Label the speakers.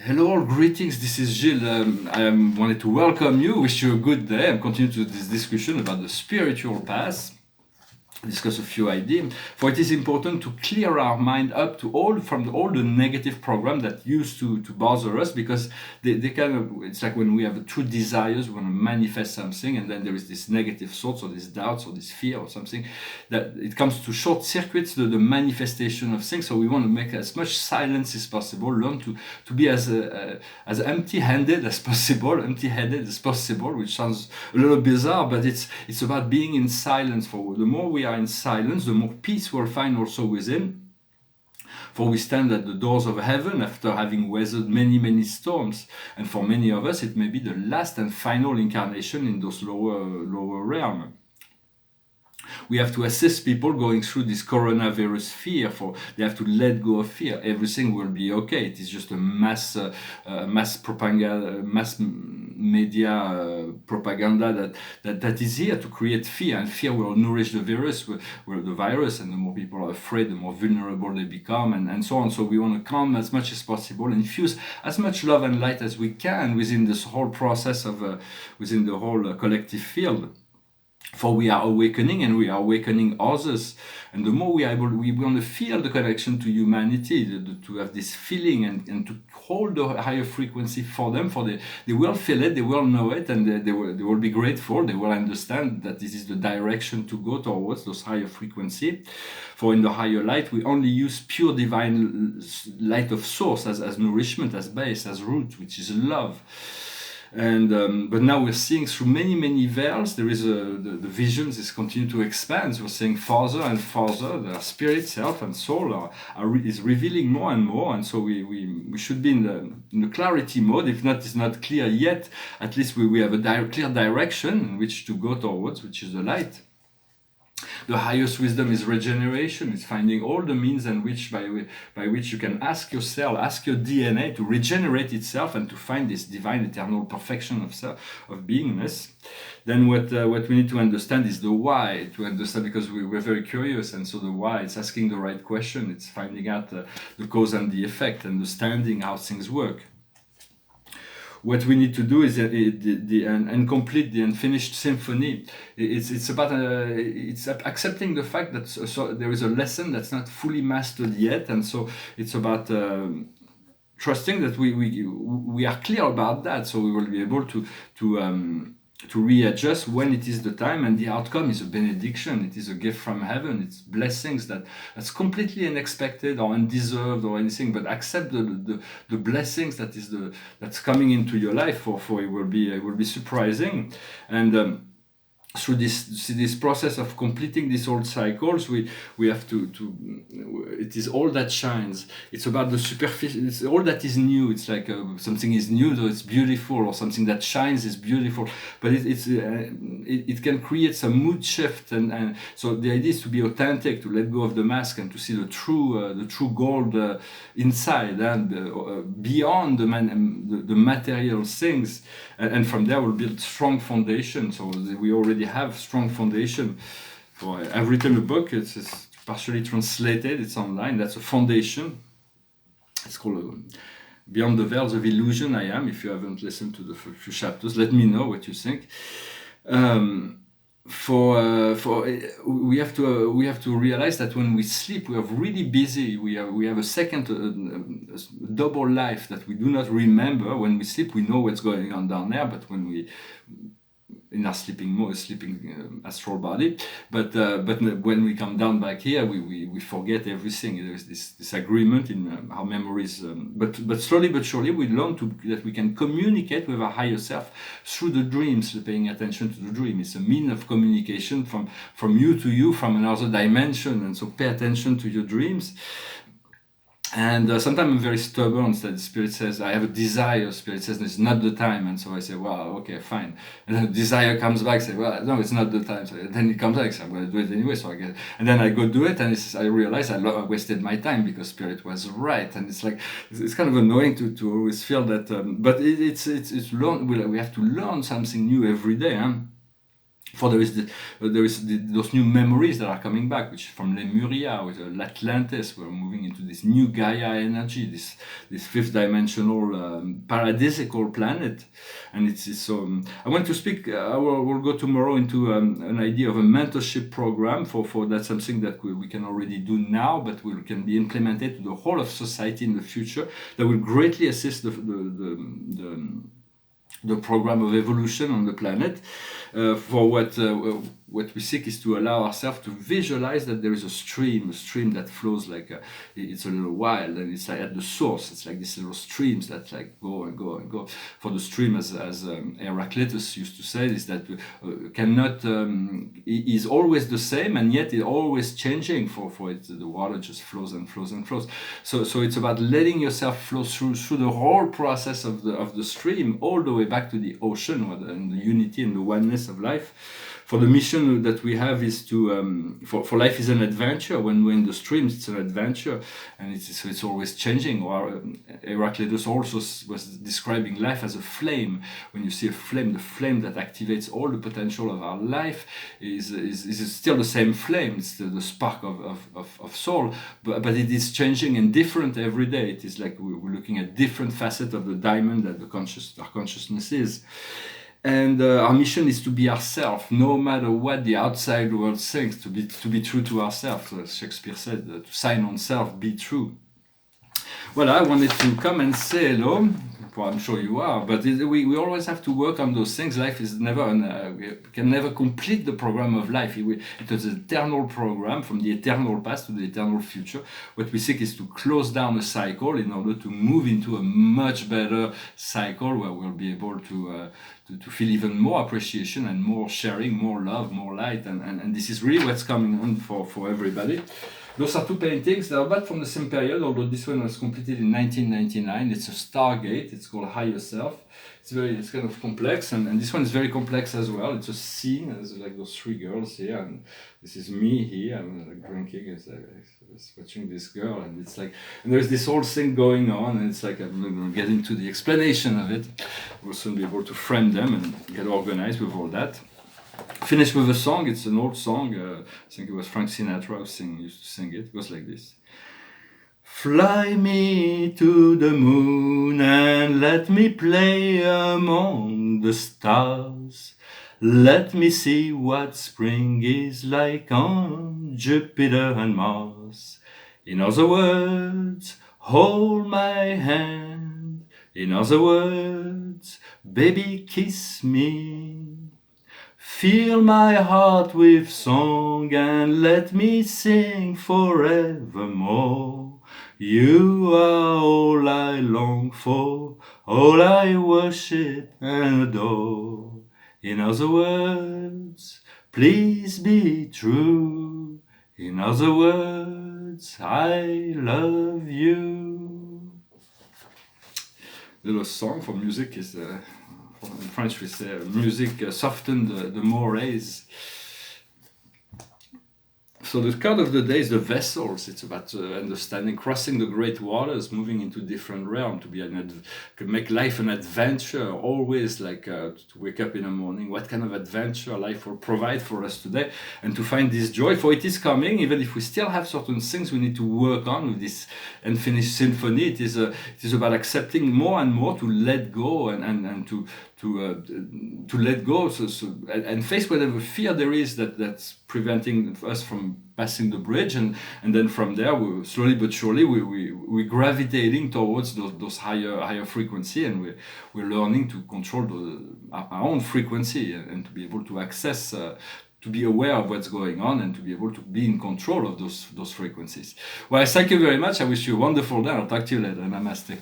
Speaker 1: Hello, all, greetings. This is Gilles. I wanted to welcome you, wish you a good day, and continue to this discussion about the spiritual path. Discuss a few ideas. For it is important to clear our mind up to all the negative program that used to bother us, because they kind of, it's like when we have true desires, we want to manifest something, and then there is this negative thoughts or this doubts or this fear or something that it comes to short circuits the manifestation of things. So we want to make as much silence as possible, learn to be as empty-handed as possible, empty-headed as possible, which sounds a little bizarre, but it's about being in silence. For the more we are in silence, the more peace we'll find also within. For we stand at the doors of heaven after having weathered many storms, and for many of us it may be the last and final incarnation in those lower realm. We have to assist people going through this coronavirus fear. For they have to let go of fear. Everything will be okay. It is just a mass propaganda, mass media propaganda that is here to create fear, and fear will nourish the virus, and the more people are afraid, the more vulnerable they become, and so on. So we want to calm as much as possible and infuse as much love and light as we can within this whole process of within the whole collective field. For we are awakening, and we are awakening others, and the more we are able, we want to feel the connection to humanity, to have this feeling, and to hold the higher frequency for them. For they will feel it, they will know it, and they will be grateful. They will understand that this is the direction to go towards those higher frequency. For in the higher light, we only use pure divine light of source as nourishment, as base, as root, which is love. And but now we're seeing through many veils. There is the visions is continue to expand. We're seeing farther and farther. The spirit, self, and soul is revealing more and more. And so we should be in the clarity mode. If not, it's not clear yet. At least we have a clear direction in which to go towards, which is the light. The highest wisdom is regeneration. It's finding all the means and by which you can ask your cell, ask your DNA to regenerate itself and to find this divine eternal perfection of beingness. Then what we need to understand is the why. To understand, because we're very curious, and so the why, it's asking the right question. It's finding out the cause and the effect, understanding how things work. What we need to do is and complete the unfinished symphony. It's about it's accepting the fact that so there is a lesson that's not fully mastered yet, and so it's about trusting that we are clear about that, so we will be able to readjust when it is the time, and the outcome is a benediction. It is a gift from heaven. It's blessings that's completely unexpected or undeserved or anything, but accept the blessings that's coming into your life. For it will be surprising. And through this process of completing these old cycles, we have to it is all that shines. It's about the superficial. It's all that is new. It's like something is new, though it's beautiful, or something that shines is beautiful. But it can create some mood shift, and so the idea is to be authentic, to let go of the mask, and to see the true gold inside, and beyond the material things, and from there we'll build strong foundation. So we already have strong foundation. I've written a book. It's partially translated. It's online. That's a foundation. It's called Beyond the Veils of Illusion I Am. If you haven't listened to the few chapters, let me know what you think. We have to realize that when we sleep, we are really busy. We have a second double life that we do not remember. When we sleep, we know what's going on down there, but when we in our sleeping astral body, but when we come down back here, we forget everything. There is this agreement in our memories, but slowly but surely we learn that we can communicate with our higher self through the dreams. Paying attention to the dream, it's a mean of communication from you to you, from another dimension, and so pay attention to your dreams. And sometimes I'm very stubborn. So the Spirit says, I have a desire. Spirit says, it's not the time. And so I say, well, okay, fine. And then the desire comes back, say, well, no, it's not the time. So then it comes back, so I'm going to do it anyway. So I get, and then I go do it, and I realize I wasted my time because Spirit was right. And it's like, it's kind of annoying to always feel that, but it's learn. We have to learn something new every day, huh? For those new memories that are coming back, which from Lemuria with Atlantis, we're moving into this new Gaia energy, this fifth dimensional paradisical planet, and it's so. I want to speak. We'll go tomorrow into an idea of a mentorship program for that's something that we can already do now, but can be implemented to the whole of society in the future. That will greatly assist the program of evolution on the planet. For what we seek is to allow ourselves to visualize that there is a stream that flows like it's a little wild, and it's like at the source. It's like these little streams that like go and go and go. For the stream, as Heraclitus used to say, is that cannot is always the same, and yet it's always changing. For it, the water just flows and flows and flows. So it's about letting yourself flow through the whole process of the stream, all the way back to the ocean, and the unity and the oneness of life. For the mission that we have is to for life is an adventure. When we're in the streams, it's an adventure, and it's always changing. Or Heraclitus also was describing life as a flame. When you see a flame, the flame that activates all the potential of our life is still the same flame. It's still the spark of soul, but it is changing and different every day. It is like we're looking at different facets of the diamond that our consciousness is. And our mission is to be ourselves, no matter what the outside world thinks. To be true to ourselves, as Shakespeare said, to sign on self, be true. Well, I wanted to come and say hello. Well, I'm sure you are, but we always have to work on those things. Life is never we can never complete the program of life. It was an eternal program from the eternal past to the eternal future. What we seek is to close down a cycle in order to move into a much better cycle where we'll be able to feel even more appreciation and more sharing, more love, more light, and this is really what's coming on for everybody. Those are two paintings. They are both from the same period, although this one was completed in 1999. It's a Stargate. It's called Higher Self. It's kind of complex, and this one is very complex as well. It's a scene. There's like those three girls here, and this is me here. I'm like drinking as I was watching this girl, and it's like, and there's this whole thing going on, and it's like I'm going to get into the explanation of it. We'll soon be able to frame them and get organized with all that. Finish with a song. It's an old song. I think it was Frank Sinatra who used to sing it. It goes like this. Fly me to the moon and let me play among the stars. Let me see what spring is like on Jupiter and Mars. In other words, hold my hand. In other words, baby, kiss me. Fill my heart with song and let me sing forevermore. You are all I long for, all I worship and adore. In other words, please be true. In other words, I love you. Little song for music is... in French we say music soften the mores. So the card of the day is the vessels. It's about understanding, crossing the great waters, moving into different realms, to make life an adventure, always like to wake up in the morning, what kind of adventure life will provide for us today, and to find this joy, for it is coming, even if we still have certain things we need to work on with this unfinished symphony. It is about accepting more and more to let go and to let go, and face whatever fear there is that's preventing us from passing the bridge, and then from there, slowly but surely, we're gravitating towards those higher frequency, and we're learning to control our own frequency, and to be able to access, to be aware of what's going on, and to be able to be in control of those frequencies. Well, thank you very much. I wish you a wonderful day. I'll talk to you later. Namaste.